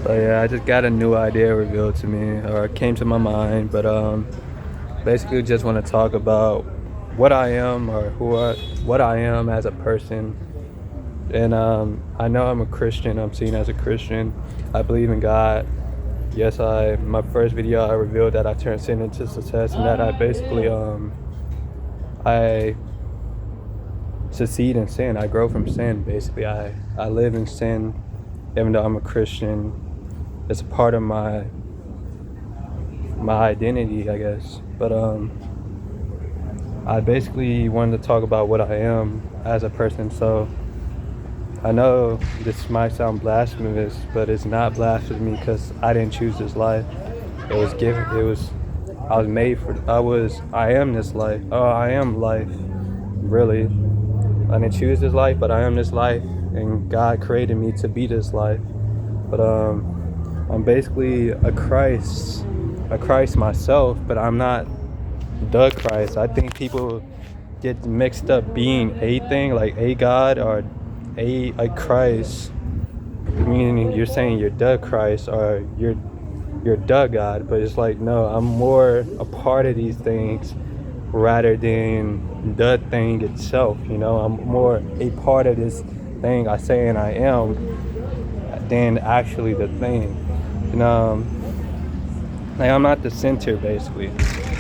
So yeah, I just got a new idea revealed to me, or it came to my mind. But basically, just want to talk about what I am, or what I am as a person. And I know I'm a Christian. I'm seen as a Christian. I believe in God. Yes, my first video I revealed that I turned sin into success, and that I basically I succeed in sin. I grow from sin. Basically, I live in sin, even though I'm a Christian. It's a part of my identity, I guess. But I basically wanted to talk about what I am as a person. So I know this might sound blasphemous, but it's not blasphemy because I didn't choose this life. It was given. It was. I was made for. I am this life. Oh, I am life. Really. I didn't choose this life, but I am this life, and God created me to be this life. But I'm basically a Christ myself, but I'm not the Christ. I think people get mixed up being a thing, like a God, or a Christ, meaning you're saying you're the Christ or you're the God, but it's like, no, I'm more a part of these things rather than the thing itself. I'm more a part of this thing I say and I am than actually the thing. And like, I'm not the center, basically.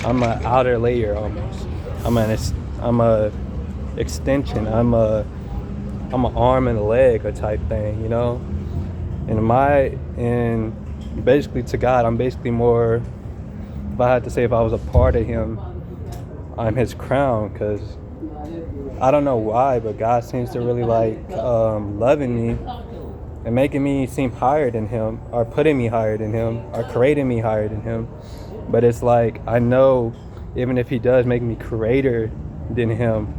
I'm an outer layer almost. I'm a extension. I'm an arm and a leg, a type thing, And basically to God, I'm basically more. If I had to say, if I was a part of Him, I'm His crown, because I don't know why, but God seems to really like loving me and making me seem higher than Him, or putting me higher than Him, or creating me higher than Him. But it's like, I know even if He does make me greater than Him,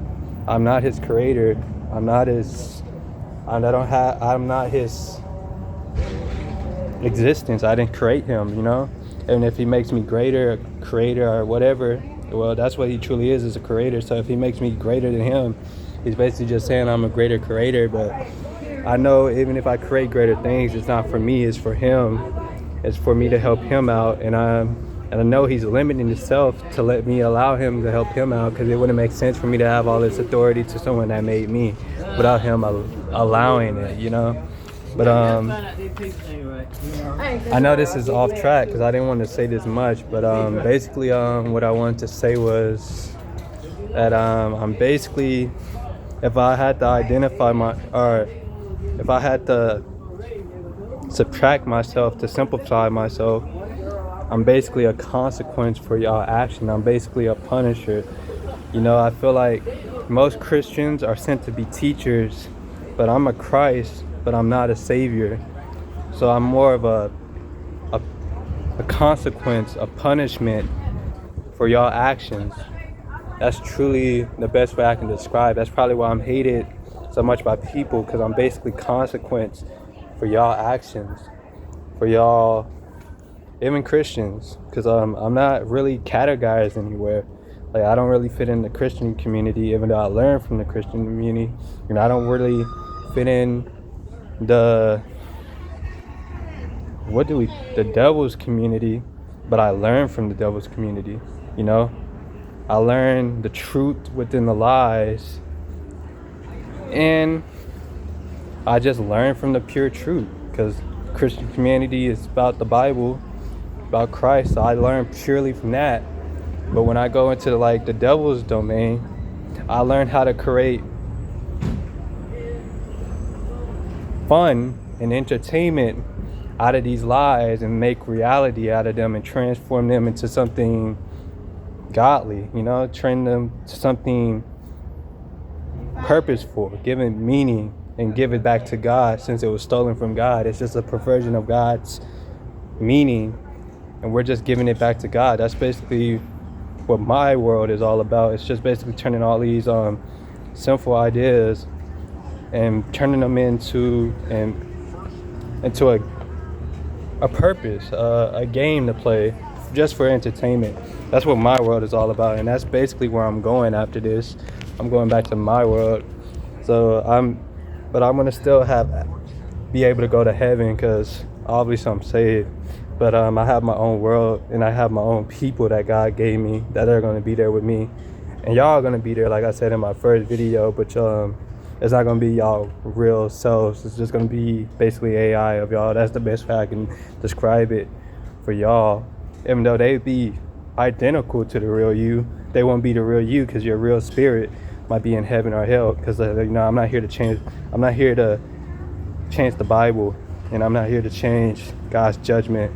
I'm not His creator. I'm not His existence. I didn't create Him, And if He makes me greater, a creator, or whatever, well, that's what He truly is a creator. So if He makes me greater than Him, He's basically just saying I'm a greater creator. But I know even if I create greater things, it's not for me, it's for Him. It's for me to help Him out. And I know He's limiting Himself to let me allow Him to help Him out, because it wouldn't make sense for me to have all this authority to someone that made me without Him allowing it, But I know this is off track because I didn't want to say this much, but basically what I wanted to say was that I'm basically, if I had to if I had to subtract myself to simplify myself, I'm basically a consequence for y'all action. I'm basically a punisher. I feel like most Christians are sent to be teachers, but I'm a Christ, but I'm not a savior. So I'm more of a consequence, a punishment for y'all actions. That's truly the best way I can describe. That's probably why I'm hated so much by people, because I'm basically consequence for y'all actions, for y'all, even Christians, because I'm not really categorized anywhere. Like, I don't really fit in the Christian community, even though I learn from the Christian community. I don't really fit in the devil's community, but I learn from the devil's community. I learn the truth within the lies, and I just learn from the pure truth, because Christian community is about the Bible, about Christ. So I learn purely from that. But when I go into the devil's domain, I learn how to create fun and entertainment out of these lies and make reality out of them and transform them into something godly, turn them to something purposeful, give it meaning, and give it back to God, since it was stolen from God. It's just a perversion of God's meaning, and we're just giving it back to God. That's basically what my world is all about. It's just basically turning all these sinful ideas and turning them into a purpose, a game to play just for entertainment. That's what my world is all about, and that's basically where I'm going after this. I'm going back to my world. So I'm gonna still be able to go to heaven, because Obviously I'm saved, but I have my own world and I have my own people that God gave me that are gonna be there with me, and y'all are gonna be there, like I said in my first video. But it's not gonna be y'all real selves. It's just gonna be basically AI of y'all. That's the best way I can describe it for y'all. Even though they be identical to the real you, they won't be the real you because your real spirit might be in heaven or hell. Because I'm not here to change. I'm not here to change the Bible, and I'm not here to change God's judgment.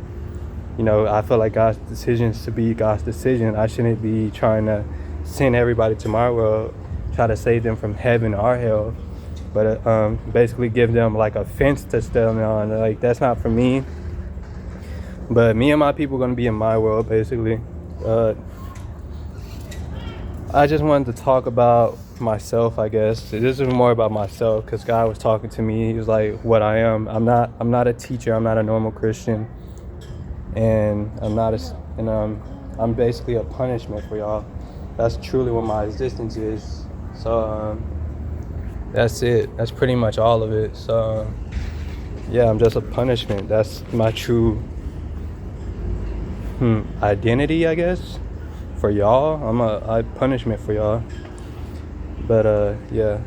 I feel like God's decisions to be God's decision. I shouldn't be trying to send everybody to my world, try to save them from heaven or hell, but basically give them like a fence to stand on. Like, that's not for me. But me and my people are gonna be in my world, basically. I just wanted to talk about myself, I guess. This is more about myself because God was talking to me. He was like, what I am. I'm not a teacher. I'm not a normal Christian, and I'm basically a punishment for y'all. That's truly what my existence is. So that's it. That's pretty much all of it. So yeah, I'm just a punishment. That's my true identity, I guess. For y'all, I'm a punishment for y'all. But yeah.